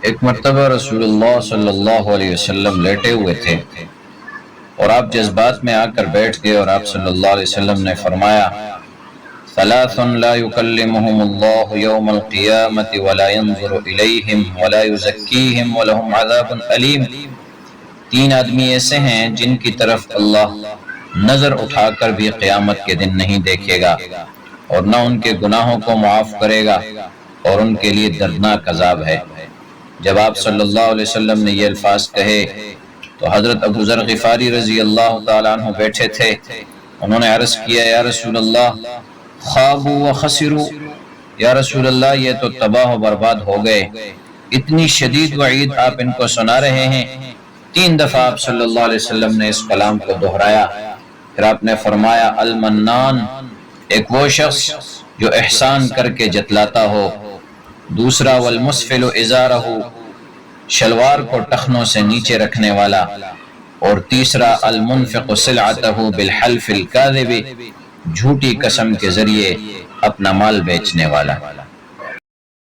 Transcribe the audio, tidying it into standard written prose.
ایک مرتبہ رسول اللہ صلی اللہ علیہ وسلم لیٹے ہوئے تھے اور آپ جذبات میں آ کر بیٹھ گئے، اور آپ صلی اللہ علیہ وسلم نے فرمایا ثلاث لا يكلمهم الله يوم القيامة ولا ينظر إليهم ولا يزكيهم ولهم عذاب أليم۔ تین آدمی ایسے ہیں جن کی طرف اللہ نظر اٹھا کر بھی قیامت کے دن نہیں دیکھے گا اور نہ ان کے گناہوں کو معاف کرے گا، اور ان کے لیے دردناک عذاب ہے۔ جب آپ صلی اللہ علیہ وسلم نے یہ الفاظ کہے تو حضرت ابو ذر غفاری رضی اللہ تعالیٰ عنہ بیٹھے تھے۔ انہوں نے عرض کیا یا رسول اللہ خابوا و خسروا، یا رسول اللہ یہ تو تباہ و برباد ہو گئے، اتنی شدید وعید آپ ان کو سنا رہے ہیں۔ تین دفعہ آپ صلی اللہ علیہ وسلم نے اس کلام کو دہرایا، پھر آپ نے فرمایا المنان، ایک وہ شخص جو احسان کر کے جتلاتا ہو، دوسرا والمسفل ازارہ، شلوار کو ٹخنوں سے نیچے رکھنے والا، اور تیسرا المنفق سلعتہ بالحلف الکاذب، جھوٹی قسم کے ذریعے اپنا مال بیچنے والا۔